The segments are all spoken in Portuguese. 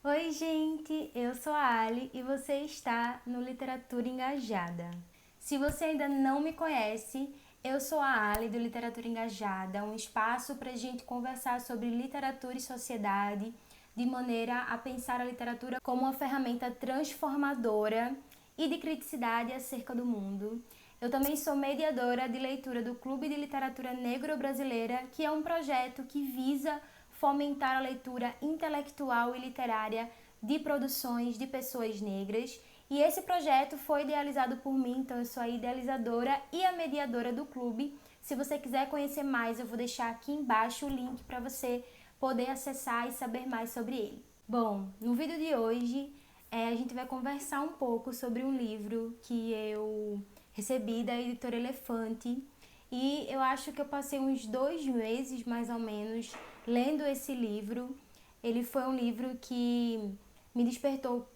Oi, gente! Eu sou a Ali e você está no Literatura Engajada. Se você ainda não me conhece, eu sou a Ali do Literatura Engajada, um espaço para a gente conversar sobre literatura e sociedade, de maneira a pensar a literatura como uma ferramenta transformadora e de criticidade acerca do mundo. Eu também sou mediadora de leitura do Clube de Literatura Negro-Brasileira, que é um projeto que visa fomentar a leitura intelectual e literária de produções de pessoas negras. E esse projeto foi idealizado por mim, então eu sou a idealizadora e a mediadora do clube. Se você quiser conhecer mais, eu vou deixar aqui embaixo o link para você poder acessar e saber mais sobre ele. Bom, no vídeo de hoje a gente vai conversar um pouco sobre um livro que eu recebi da editora Elefante e eu acho que eu passei uns 2 meses mais ou menos lendo esse livro. Ele foi um livro que me despertou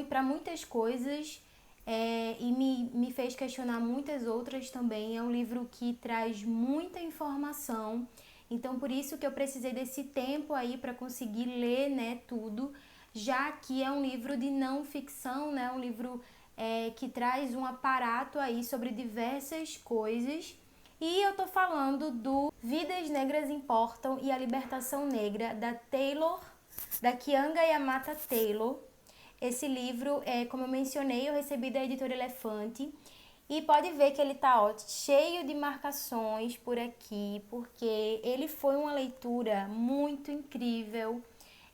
para muitas coisas e me fez questionar muitas outras também. É um livro que traz muita informação, então por isso que eu precisei desse tempo aí para conseguir ler, né, tudo, já que é um livro de não ficção, né, um livro que traz um aparato aí sobre diversas coisas. E eu tô falando do Vidas Negras Importam e a Libertação Negra, da Kianga Yamata Taylor. Esse livro, como eu mencionei, eu recebi da editora Elefante. E pode ver que ele tá cheio de marcações por aqui, porque ele foi uma leitura muito incrível.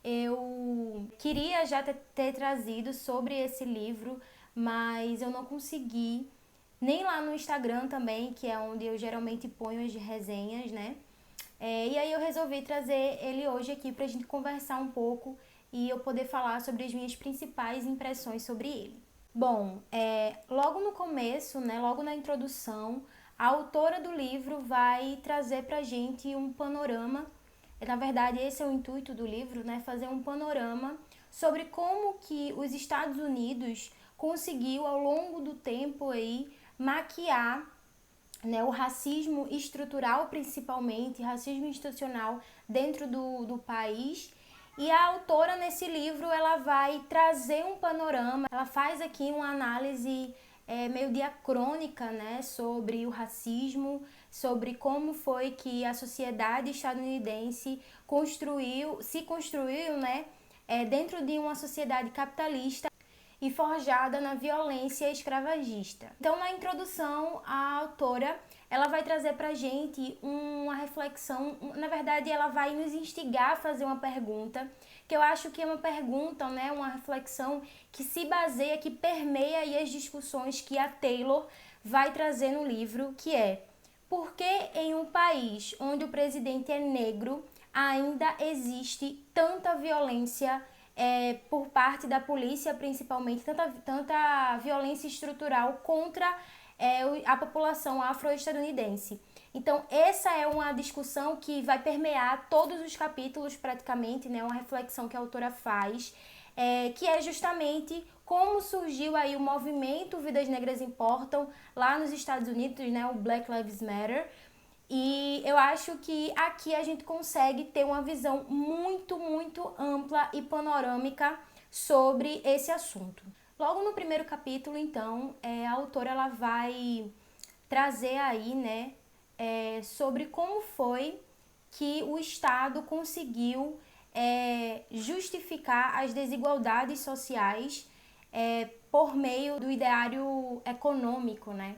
Eu queria já ter trazido sobre esse livro, mas eu não consegui. Nem lá no Instagram também, que é onde eu geralmente ponho as resenhas, né? E aí eu resolvi trazer ele hoje aqui pra gente conversar um pouco e eu poder falar sobre as minhas principais impressões sobre ele. Bom, logo no começo, né, logo na introdução, a autora do livro vai trazer pra gente um panorama. Na verdade, esse é o intuito do livro, né, fazer um panorama sobre como que os Estados Unidos conseguiu ao longo do tempo aí maquiar, né, o racismo estrutural, principalmente, racismo institucional dentro do país. E a autora nesse livro, ela vai trazer um panorama, ela faz aqui uma análise meio diacrônica, né, sobre o racismo, sobre como foi que a sociedade estadunidense se construiu, né, dentro de uma sociedade capitalista e forjada na violência escravagista. Então, na introdução, a autora ela vai trazer pra gente uma reflexão, na verdade, ela vai nos instigar a fazer uma pergunta, que eu acho que é uma pergunta, né, uma reflexão que se baseia, que permeia aí as discussões que a Taylor vai trazer no livro, que é: por que em um país onde o presidente é negro ainda existe tanta violência por parte da polícia, principalmente, tanta violência estrutural contra a população afro-estadunidense? Então, essa é uma discussão que vai permear todos os capítulos, praticamente, né? Uma reflexão que a autora faz, que é justamente como surgiu aí o movimento Vidas Negras Importam lá nos Estados Unidos, né? O Black Lives Matter. E eu acho que aqui a gente consegue ter uma visão muito, muito ampla e panorâmica sobre esse assunto. Logo no primeiro capítulo, então, a autora ela vai trazer aí, né, sobre como foi que o Estado conseguiu justificar as desigualdades sociais por meio do ideário econômico, né?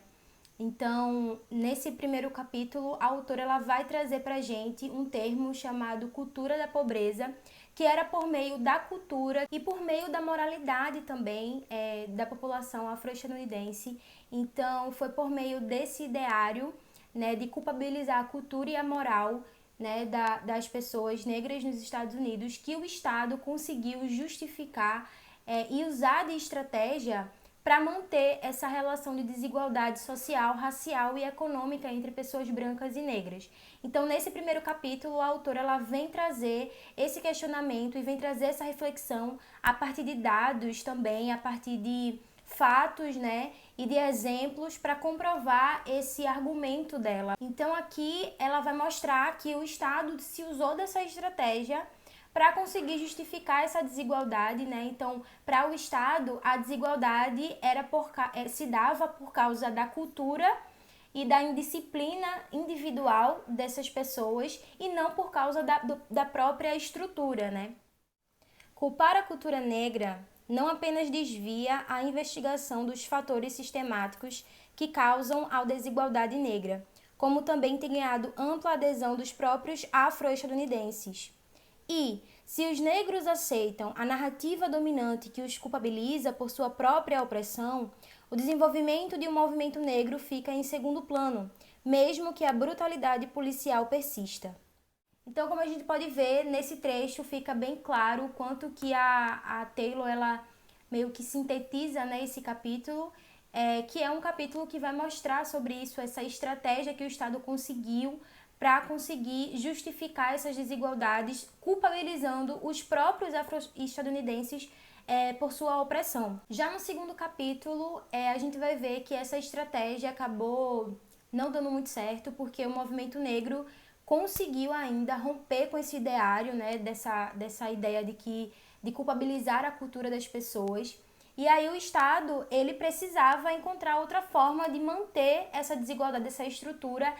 Então, nesse primeiro capítulo, a autora ela vai trazer pra gente um termo chamado cultura da pobreza, que era por meio da cultura e por meio da moralidade também da população afro-estadunidense. Então, foi por meio desse ideário, né, de culpabilizar a cultura e a moral, né, das pessoas negras nos Estados Unidos, que o Estado conseguiu justificar e usar de estratégia para manter essa relação de desigualdade social, racial e econômica entre pessoas brancas e negras. Então, nesse primeiro capítulo, a autora ela vem trazer esse questionamento e vem trazer essa reflexão a partir de dados também, a partir de fatos, né, e de exemplos para comprovar esse argumento dela. Então, aqui ela vai mostrar que o Estado se usou dessa estratégia para conseguir justificar essa desigualdade, né? Então, para o Estado, a desigualdade se dava por causa da cultura e da indisciplina individual dessas pessoas e não por causa da própria estrutura, né? Culpar a cultura negra não apenas desvia a investigação dos fatores sistemáticos que causam a desigualdade negra, como também tem ganhado ampla adesão dos próprios afro-estadunidenses. E, se os negros aceitam a narrativa dominante que os culpabiliza por sua própria opressão, o desenvolvimento de um movimento negro fica em segundo plano, mesmo que a brutalidade policial persista. Então, como a gente pode ver, nesse trecho fica bem claro o quanto que a Taylor, ela meio que sintetiza, né, esse capítulo, que é um capítulo que vai mostrar sobre isso, essa estratégia que o Estado conseguiu para conseguir justificar essas desigualdades, culpabilizando os próprios afro-estadunidenses por sua opressão. Já no segundo capítulo, a gente vai ver que essa estratégia acabou não dando muito certo, porque o movimento negro conseguiu ainda romper com esse ideário, né, dessa ideia de culpabilizar a cultura das pessoas. E aí o Estado, ele precisava encontrar outra forma de manter essa desigualdade, essa estrutura,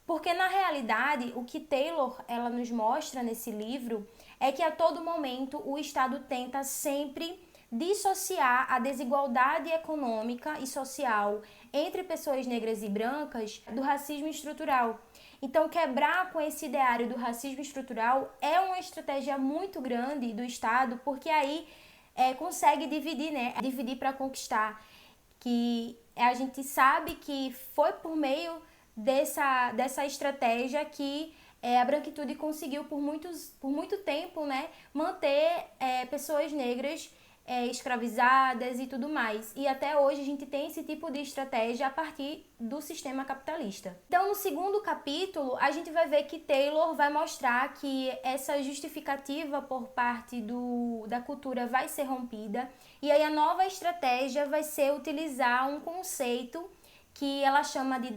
porque na realidade o que Taylor ela nos mostra nesse livro é que a todo momento o Estado tenta sempre dissociar a desigualdade econômica e social entre pessoas negras e brancas do racismo estrutural. Então, quebrar com esse ideário do racismo estrutural é uma estratégia muito grande do Estado, porque aí consegue dividir, né? Dividir para conquistar. Que a gente sabe que foi por meio dessa estratégia que a branquitude conseguiu por muito tempo, né, manter pessoas negras escravizadas e tudo mais. E até hoje a gente tem esse tipo de estratégia a partir do sistema capitalista. Então, no segundo capítulo, a gente vai ver que Taylor vai mostrar que essa justificativa por parte da cultura vai ser rompida, e aí a nova estratégia vai ser utilizar um conceito que ela chama de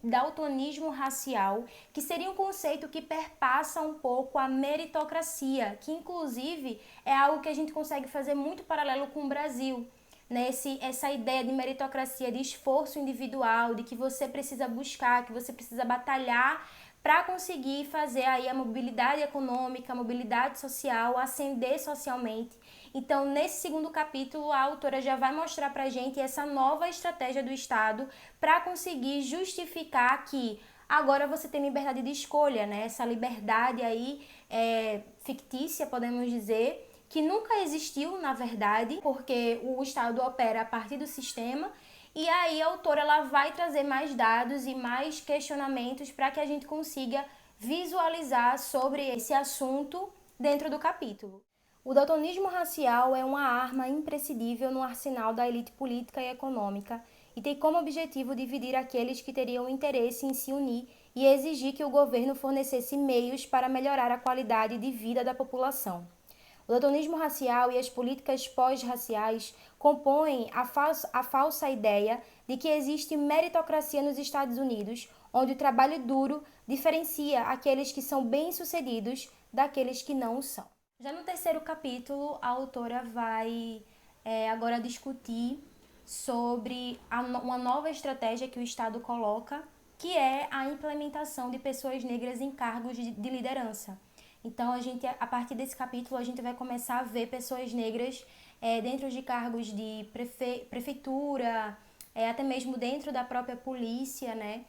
daltonismo racial, que seria um conceito que perpassa um pouco a meritocracia, que inclusive é algo que a gente consegue fazer muito paralelo com o Brasil, né? Essa ideia de meritocracia, de esforço individual, de que você precisa buscar, que você precisa batalhar para conseguir fazer aí a mobilidade econômica, a mobilidade social, ascender socialmente. Então, nesse segundo capítulo, a autora já vai mostrar pra gente essa nova estratégia do Estado para conseguir justificar que agora você tem liberdade de escolha, né? Essa liberdade aí fictícia, podemos dizer, que nunca existiu, na verdade, porque o Estado opera a partir do sistema. E aí a autora ela vai trazer mais dados e mais questionamentos para que a gente consiga visualizar sobre esse assunto dentro do capítulo. O daltonismo racial é uma arma imprescindível no arsenal da elite política e econômica e tem como objetivo dividir aqueles que teriam interesse em se unir e exigir que o governo fornecesse meios para melhorar a qualidade de vida da população. O daltonismo racial e as políticas pós-raciais compõem a falsa ideia de que existe meritocracia nos Estados Unidos, onde o trabalho duro diferencia aqueles que são bem-sucedidos daqueles que não o são. Já no terceiro capítulo, a autora vai agora discutir sobre uma nova estratégia que o Estado coloca, que é a implementação de pessoas negras em cargos de liderança. Então, a partir desse capítulo, a gente vai começar a ver pessoas negras dentro de cargos de prefeitura, até mesmo dentro da própria polícia, né?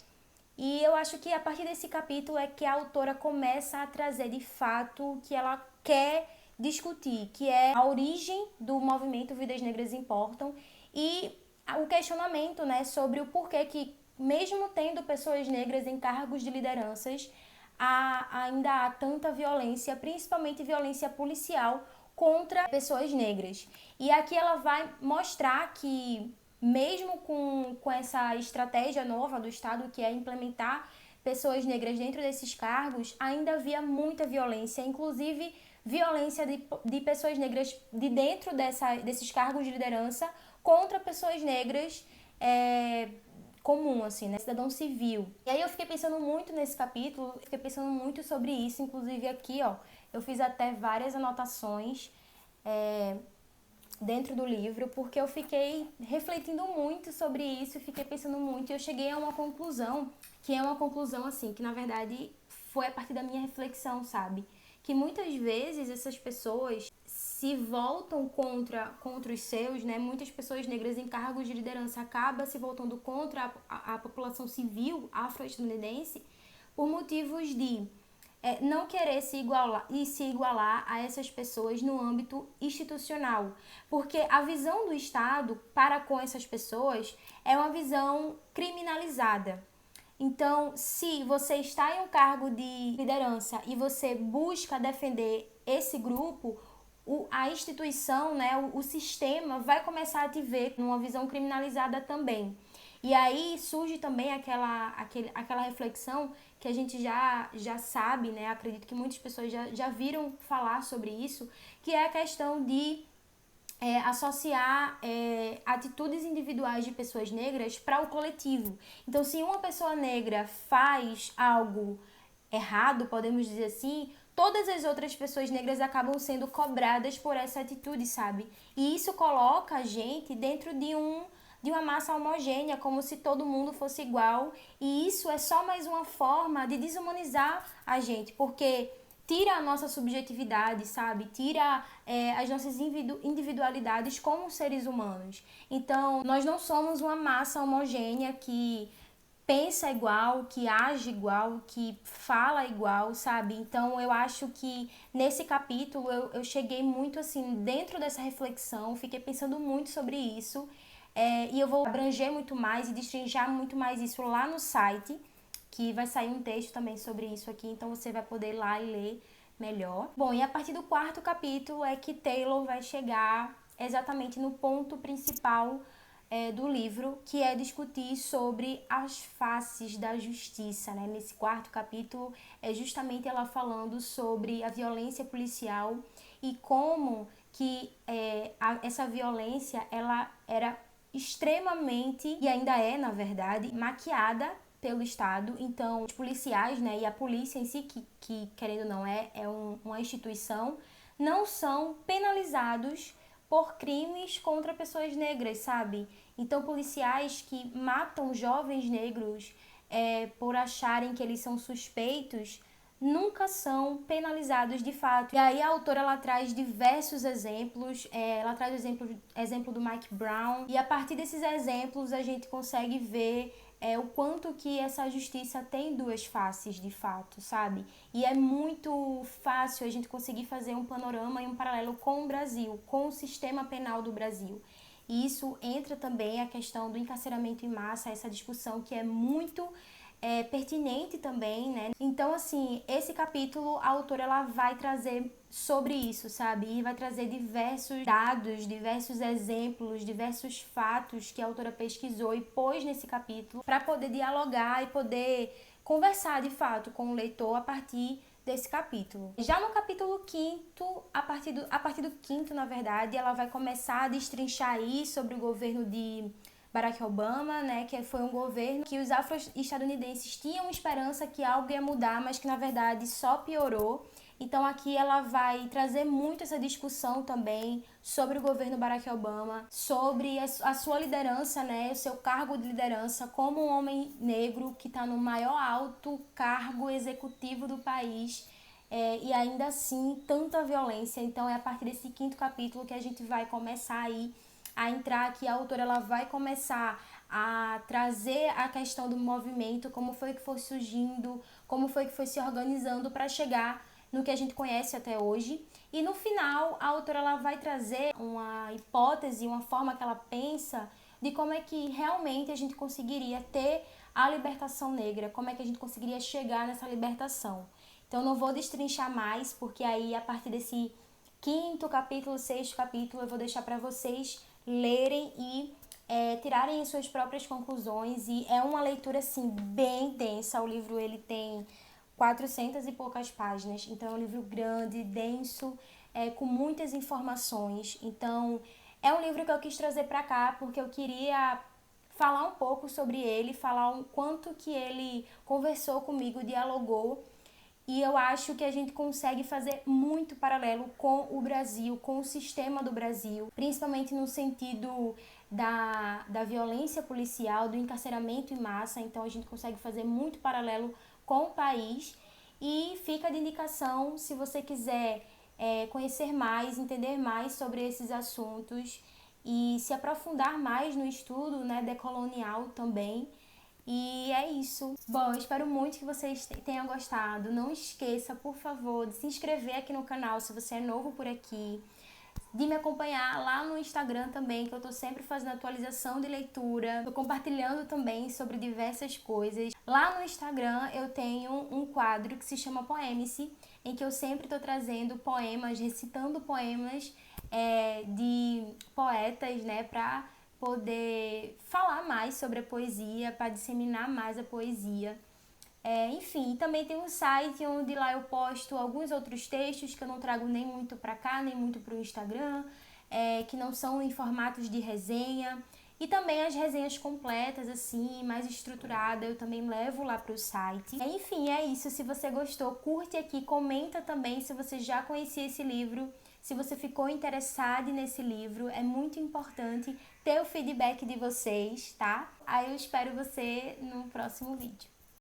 E eu acho que a partir desse capítulo é que a autora começa a trazer de fato o que ela quer discutir, que é a origem do movimento Vidas Negras Importam e o questionamento, né, sobre o porquê que, mesmo tendo pessoas negras em cargos de lideranças, ainda há tanta violência, principalmente violência policial contra pessoas negras. E aqui ela vai mostrar que, mesmo com essa estratégia nova do Estado, que é implementar pessoas negras dentro desses cargos, ainda havia muita violência, inclusive violência de pessoas negras de dentro desses cargos de liderança contra pessoas negras comum, assim, né? Cidadão civil. E aí eu fiquei pensando muito nesse capítulo, fiquei pensando muito sobre isso, inclusive aqui, ó, Eu fiz até várias anotações dentro do livro, porque eu fiquei refletindo muito sobre isso, fiquei pensando muito e eu cheguei a uma conclusão, que é uma conclusão assim, que na verdade foi a partir da minha reflexão, sabe? Que muitas vezes essas pessoas se voltam contra os seus, né? Muitas pessoas negras em cargos de liderança acabam se voltando contra a população civil afro-estadunidense por motivos de não querer se igualar a essas pessoas no âmbito institucional. Porque a visão do Estado para com essas pessoas é uma visão criminalizada. Então, se você está em um cargo de liderança e você busca defender esse grupo, a instituição, né, o sistema vai começar a te ver numa visão criminalizada também. E aí surge também aquela reflexão que a gente já sabe, né? Acredito que muitas pessoas já viram falar sobre isso, que é a questão de associar atitudes individuais de pessoas negras para o coletivo. Então, se uma pessoa negra faz algo errado, podemos dizer assim, todas as outras pessoas negras acabam sendo cobradas por essa atitude, sabe? E isso coloca a gente dentro de uma massa homogênea, como se todo mundo fosse igual. E isso é só mais uma forma de desumanizar a gente, porque tira a nossa subjetividade, sabe? Tira as nossas individualidades como seres humanos. Então, nós não somos uma massa homogênea que pensa igual, que age igual, que fala igual, sabe? Então, eu acho que nesse capítulo eu cheguei muito assim, dentro dessa reflexão, fiquei pensando muito sobre isso. E eu vou abranger muito mais e destrinchar muito mais isso lá no site, que vai sair um texto também sobre isso aqui, então você vai poder ir lá e ler melhor. Bom, e a partir do quarto capítulo é que Taylor vai chegar exatamente no ponto principal do livro, que é discutir sobre as faces da justiça, né? Nesse quarto capítulo é justamente ela falando sobre a violência policial e como que essa violência ela era extremamente, e ainda é, na verdade, maquiada pelo Estado. Então, os policiais, né, e a polícia em si, que querendo ou não uma instituição, não são penalizados por crimes contra pessoas negras, sabe? Então, policiais que matam jovens negros por acharem que eles são suspeitos, nunca são penalizados de fato. E aí a autora ela traz diversos exemplos, ela traz o exemplo do Mike Brown, e a partir desses exemplos a gente consegue ver o quanto que essa justiça tem duas faces de fato, sabe? E é muito fácil a gente conseguir fazer um panorama e um paralelo com o Brasil, com o sistema penal do Brasil. E isso entra também a questão do encarceramento em massa, essa discussão que é muito pertinente também, né? Então, assim, esse capítulo, a autora ela vai trazer sobre isso, sabe? E vai trazer diversos dados, diversos exemplos, diversos fatos que a autora pesquisou e pôs nesse capítulo para poder dialogar e poder conversar, de fato, com o leitor a partir desse capítulo. Já no capítulo 5º, a partir do 5º, na verdade, ela vai começar a destrinchar aí sobre o governo de Barack Obama, né, que foi um governo que os afro-estadunidenses tinham esperança que algo ia mudar, mas que na verdade só piorou. Então aqui ela vai trazer muito essa discussão também sobre o governo Barack Obama, sobre a sua liderança, né, o seu cargo de liderança como um homem negro que está no maior alto cargo executivo do país. E ainda assim tanta violência. Então é a partir desse 5º capítulo que a gente vai começar aí a entrar aqui, a autora ela vai começar a trazer a questão do movimento, como foi que foi surgindo, como foi que foi se organizando para chegar no que a gente conhece até hoje. E no final, a autora ela vai trazer uma hipótese, uma forma que ela pensa de como é que realmente a gente conseguiria ter a libertação negra, como é que a gente conseguiria chegar nessa libertação. Então, não vou destrinchar mais, porque aí, a partir desse 5º capítulo, 6º capítulo, eu vou deixar para vocês lerem e tirarem as suas próprias conclusões. E é uma leitura, assim, bem densa. O livro, ele tem 400 e poucas páginas. Então, é um livro grande, denso, com muitas informações. Então, é um livro que eu quis trazer para cá, porque eu queria falar um pouco sobre ele, falar o quanto que ele conversou comigo, dialogou. E eu acho que a gente consegue fazer muito paralelo com o Brasil, com o sistema do Brasil, principalmente no sentido da violência policial, do encarceramento em massa. Então a gente consegue fazer muito paralelo com o país. E fica de indicação se você quiser conhecer mais, entender mais sobre esses assuntos e se aprofundar mais no estudo, né, decolonial também. E é isso. Bom, eu espero muito que vocês tenham gostado. Não esqueça, por favor, de se inscrever aqui no canal se você é novo por aqui. De me acompanhar lá no Instagram também, que eu tô sempre fazendo atualização de leitura. Tô compartilhando também sobre diversas coisas. Lá no Instagram eu tenho um quadro que se chama Poemice, em que eu sempre tô trazendo poemas, recitando poemas de poetas, né, pra poder falar mais sobre a poesia, para disseminar mais a poesia. Enfim, também tem um site onde lá eu posto alguns outros textos que eu não trago nem muito para cá, nem muito para o Instagram, que não são em formatos de resenha. E também as resenhas completas, assim, mais estruturadas, eu também levo lá para o site. Enfim, é isso. Se você gostou, curte aqui, comenta também se você já conhecia esse livro, se você ficou interessado nesse livro. É muito importante ter o feedback de vocês, tá? Aí eu espero você no próximo vídeo.